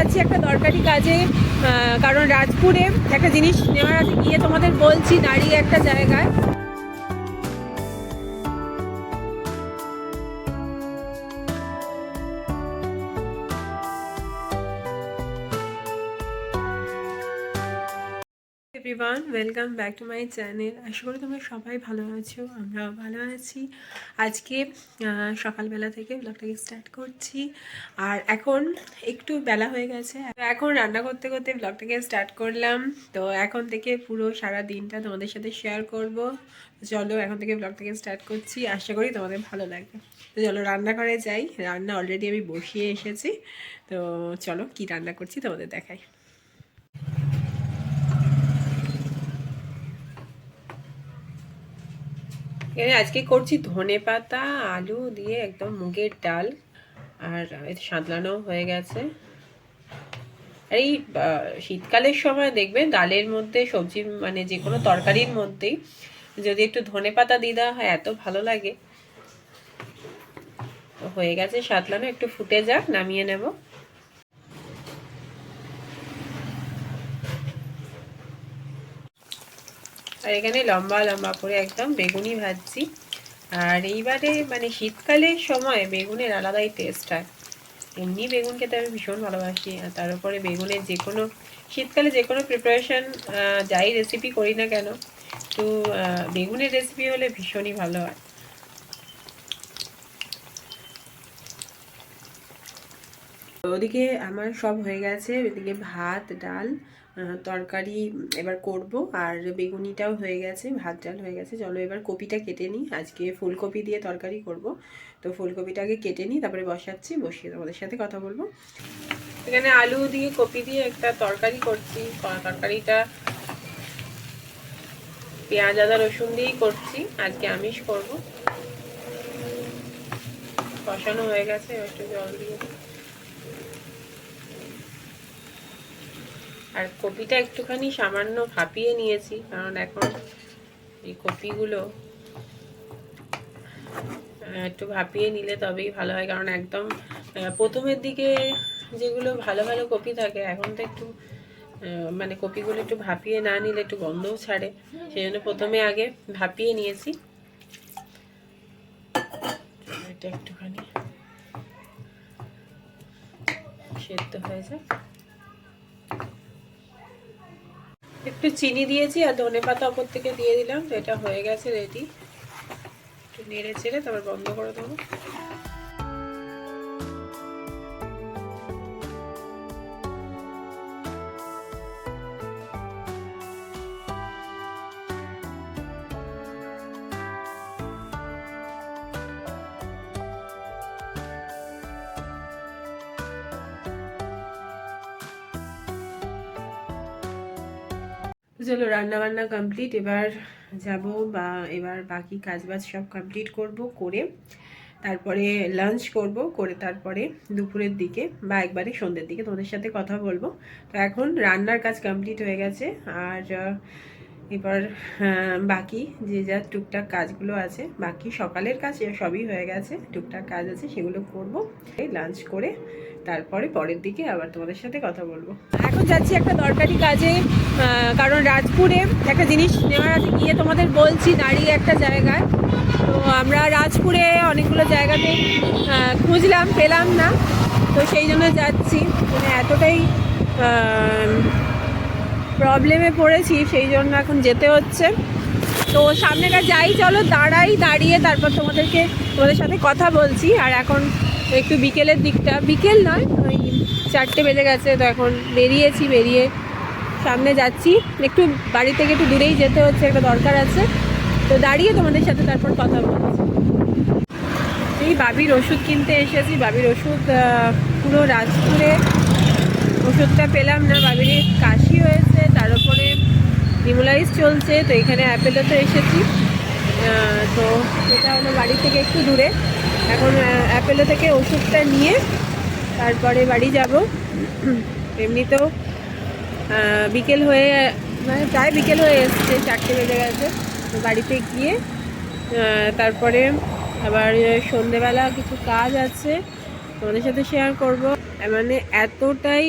যাচ্ছি একটা দরকারি কাজে, কারণ রাজপুরে একটা জিনিস নেওয়ার আছে, গিয়ে তোমাদের বলছি দাঁড়িয়ে একটা জায়গায়। Everyone, welcome back to my channel. আশা করি তোমরা সবাই ভালো আছো, আমরাও ভালো আছি। আজকে সকালবেলা থেকে ব্লগটাকে স্টার্ট করছি, আর এখন একটু বেলা হয়ে গেছে। এখন রান্না করতে করতে ব্লগটাকে স্টার্ট করলাম। তো এখন থেকে পুরো সারা দিনটা তোমাদের সাথে শেয়ার করব। চলো এখন থেকে ব্লগটাকে স্টার্ট করছি, আশা করি তোমাদের ভালো লাগবে। তো চলো রান্নাঘরে যাই, রান্না অলরেডি আমি বসিয়ে এসেছি। তো চলো কি রান্না করছি তোমাদের দেখাই। এখানে আজকে করছি ধনেপাতা আলু দিয়ে একদম মুগের ডাল, আর সাঁতলানো হয়ে গেছে। আর এই শীতকালের সময় দেখবে ডালের মধ্যে সবজি মানে যে কোনো তরকারির মধ্যেই যদি একটু ধনেপাতা দিয়ে দেওয়া হয় এত ভালো লাগে। হয়ে গেছে সাঁতলানো, একটু ফুটে যাক, নামিয়ে নেব। আর এখানে লম্বা লম্বা করে একদম বেগুনি ভাজছি। আর এইবারে মানে শীতকালের সময় বেগুনের আলাদাই টেস্ট হয়। এমনি বেগুন খেতে আমি ভীষণ ভালোবাসি, আর তার উপরে বেগুনের যে কোনো শীতকালে যে কোনো প্রিপারেশান যাই রেসিপি করি না কেন, তো বেগুনের রেসিপি হলে ভীষণই ভালো হয়। ওদিকে আমার সব হয়ে গেছে, ওদিকে ভাত ডাল তরকারি এবার করব, আর বেগুনিটাও হয়ে গেছে, ভাত ডাল হয়ে গেছে। চলো এবার কপিটা কেটে নিই, আজকে ফুলকপি দিয়ে তরকারি করব। তো ফুলকপিটাকে কেটে নিই, তারপরে বসাচ্ছি, বসিয়ে তোমাদের সাথে কথা বলবো। এখানে আলু দিয়ে কপি দিয়ে একটা তরকারি করছি। তরকারিটা পেঁয়াজ আদা রসুন দিয়েই করছি, আজকে আমিষ করব। কষানো হয়ে গেছে, একটু জল দিয়ে। আর কপিটা একটুখানি সামান্য ভাপিয়ে নিয়েছি, কারণ এখন এই কপিগুলো একটু ভাপিয়ে নিলে তবেই ভালো হয়। কারণ একদম প্রথমের দিকে যেগুলো ভালো ভালো কপি থাকে, এখন তো একটু মানে কপিগুলো একটু ভাপিয়ে না নিলে একটু গন্ধও ছাড়ে, সেই জন্য প্রথমে আগে ভাপিয়ে নিয়েছি। এটা একটুখানি সেদ্ধ হয়ে যায়। একটু চিনি দিয়েছি আর ধনেপাতা ওপর থেকে দিয়ে দিলাম। তো এটা হয়ে গেছে রেডি। একটু নেড়ে চেড়ে তারপর বন্ধ করে দেবো। চলো রান্না বান্না কমপ্লিট, এবার যাব বা এবার বাকি কাজবাজ সব কমপ্লিট করব, করে তারপরে লাঞ্চ করব, করে তারপরে দুপুরের দিকে বা একবারে সন্ধ্যের দিকে তোমাদের সাথে কথা বলবো। তো এখন রান্নার কাজ কমপ্লিট হয়ে গেছে, আর এবার বাকি যে যা টুকটাক কাজগুলো আছে, বাকি সকালের কাজ সবই হয়ে গেছে, টুকটাক কাজ আছে সেগুলো করব, লাঞ্চ করে তারপরে পরের দিকে আবার তোমাদের সাথে কথা বলবো। এখন যাচ্ছি একটা দরকারি কাজে, কারণ রাজপুরে একটা জিনিস নেওয়ার আছে, গিয়ে তোমাদের বলছি দাঁড়িয়ে একটা জায়গায়। তো আমরা রাজপুরে অনেকগুলো জায়গাতে খুঁজলাম, পেলাম না, তো সেই জন্য যাচ্ছি। মানে এতটাই প্রবলেমে পড়েছি, সেই জন্য এখন যেতে হচ্ছে। তো সামনেটা যাই, চলো দাঁড়াই, দাঁড়িয়ে তারপর তোমাদের সাথে কথা বলছি। আর এখন একটু বিকেলের দিকটা, বিকেল নয় ওই 4টে বেজে গেছে। তো এখন বেরিয়েছি, বেরিয়ে সামনে যাচ্ছি, একটু বাড়ি থেকে একটু দূরেই যেতে হচ্ছে, একটা দরকার আছে। তো দাঁড়িয়ে তোমাদের সাথে তারপর কথা বলছি। এই বাবির ওষুধ কিনতে এসেছি, বাবির ওষুধ পুরো রাজপুরে ওষুধটা পেলাম না। বাবির কাশি হয়েছে, তার উপরে নিমোলাইজ চলছে। তো এখানে অ্যাপেলোতে এসেছি, তো এটা হলো বাড়ি থেকে একটু দূরে। এখন অ্যাপেলো থেকে ওষুধটা নিয়ে তারপরে বাড়ি যাব। এমনিতেও বিকেল হয়ে মানে প্রায় বিকেল হয়ে এসছে, 4টে বেজে গেছে। তো বাড়িতে গিয়ে তারপরে আবার সন্ধেবেলা কিছু কাজ আছে, তোমাদের সাথে শেয়ার করব। মানে এতটাই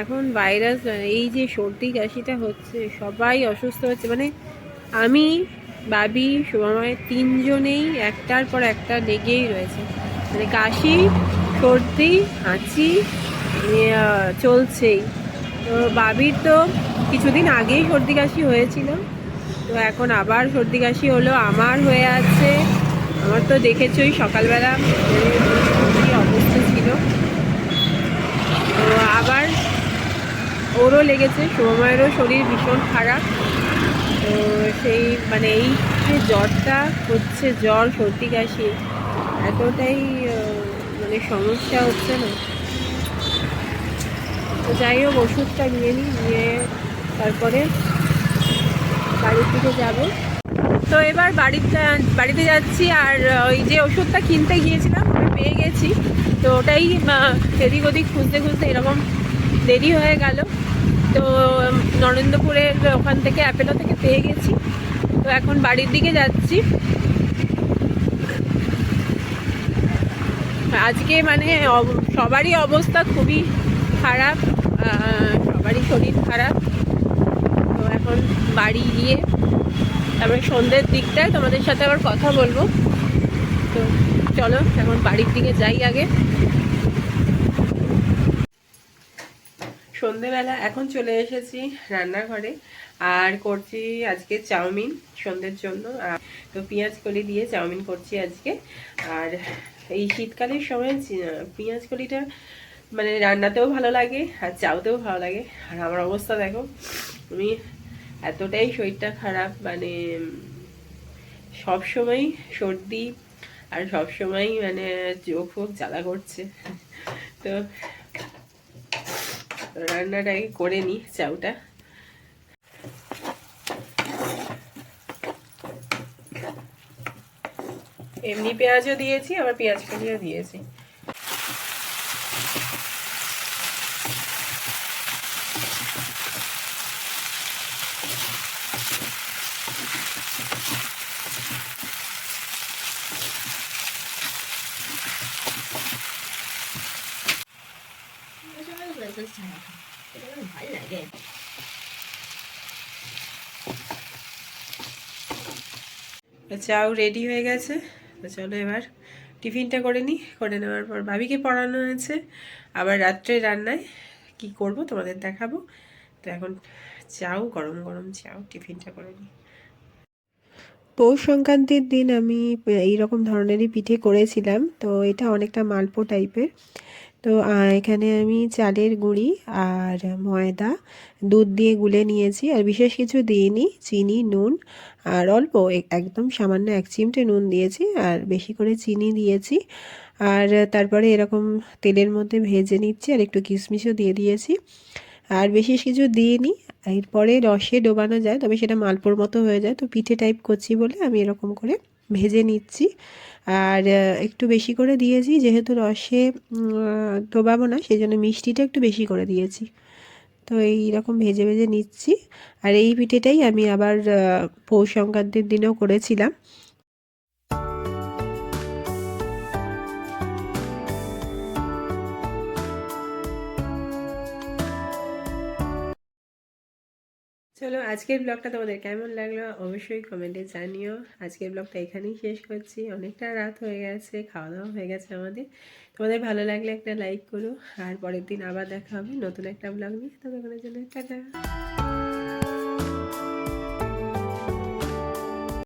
এখন ভাইরাস, এই যে সর্দি কাশিটা হচ্ছে, সবাই অসুস্থ হচ্ছে। মানে আমি, বাবি, শুভময় তিনজনেই একটার পর একটা লেগেই রয়েছে। মানে কাশি, সর্দি, হাঁচি চলছেই। তো বাবির তো কিছুদিন আগেই সর্দি কাশি হয়েছিল, তো এখন আবার সর্দি কাশি হলো। আমার হয়ে আছে, আমার তো দেখেছই সকালবেলা কি অবস্থা ছিল। তো আবার ওরও লেগেছে, শুভময়েরও শরীর ভীষণ খারাপ। তো সেই মানে এই যে জ্বরটা হচ্ছে, জ্বর সর্দি কাশি এতটাই মানে সমস্যা হচ্ছে না। তো যাই হোক, ওষুধটা নিয়ে নিই, নিয়ে তারপরে বাড়ির দিকে যাব। তো এবার বাড়িতে যাচ্ছি। আর ওই যে ওষুধটা কিনতে গিয়েছিলাম ওটা পেয়ে গেছি। তো ওটাই এদিক ওদিক খুঁজতে খুঁজতে এরকম দেরি হয়ে গেল। তো নরেন্দ্রপুরের ওখান থেকে অ্যাপেলো থেকে পেয়ে গেছি। তো এখন বাড়ির দিকে যাচ্ছি। আজকে মানে সবারই অবস্থা খুবই খারাপ, সবারই শরীর খারাপ। তো এখন বাড়ি গিয়ে তারপরে সন্ধ্যের দিকটায় তোমাদের সাথে আবার কথা বলবো। তো চলো এখন বাড়ির দিকে যাই আগে। সন্ধেবেলা এখন চলে এসেছি রান্নাঘরে, আর করছি আজকে চাউমিন সন্ধ্যের জন্য। তো পেঁয়াজ কলি দিয়ে চাউমিন করছি আজকে। আর এই শীতকালের সময় পেঁয়াজ কলিটা মানে রান্নাতেও ভালো লাগে আর চাউতেও ভালো লাগে। আর আমার অবস্থা দেখো, আমি এতটাই শরীরটা খারাপ, মানে সব সময় সর্দি আর সব সময় মানে চোখ ফোক জ্বালা করছে। তো রান্নাটাকে করে নিই, চাউটা। এমনি পেঁয়াজও দিয়েছি, আবার পেঁয়াজ কলিও দিয়েছি। চাও রেডি হয়ে গেছে। তো চলো এবার টিফিনটা করে নিই। করে নেওয়ার পর ভাবিকে পড়ানো আছে, আবার রাত্রে রান্নায় কি করব তোমাদের দেখাবো। তো এখন চাও, গরম গরম চাও, টিফিনটা করে নিই। পৌষ সংক্রান্তির দিন আমি এইরকম ধরনেরই পিঠে করেছিলাম। তো এটা অনেকটা মালপো টাইপের। তো এখানে আমি চালের গুঁড়ি আর ময়দা দুধ দিয়ে গুলে নিয়েছি, আর বিশেষ কিছু দিইনি। চিনি, নুন আর অল্প একদম সামান্য 1 চিমটে নুন দিয়েছি, আর বেশি করে চিনি দিয়েছি। আর তারপরে এরকম তেলের মধ্যে ভেজে নিচ্ছি, আর একটু কিশমিশও দিয়ে দিয়েছি। আর বিশেষ কিছু দিইনি। এরপরে রসে ডোবানো যায়, তবে সেটা মালপোর মতো হয়ে যায়। তো পিঠে টাইপ করছি বলে আমি এরকম করে ভেজে নিচ্ছি। আর একটু বেশি করে দিয়েছি, যেহেতু রসে ডোবাবো না, সেই জন্য মিষ্টিটা একটু বেশি করে দিয়েছি। তো এইরকম ভেজে ভেজে নিচ্ছি। আর এই পিঠেটাই আমি আবার পৌষ সংক্রান্তির দিনেও করেছিলাম। চলো, আজকের ব্লগটা তোমাদের কেমন লাগলো অবশ্যই কমেন্টে জানিও। আজকের ব্লগটা এখানেই শেষ করছি, অনেকটা রাত হয়ে গেছে, খাওয়া দাওয়া হয়ে গেছে আমাদের। তোমাদের ভালো লাগলে একটা লাইক করো, আর পরের দিন আবার দেখা হবে নতুন একটা ব্লগ নিয়ে। ততক্ষণের জন্য টাটা।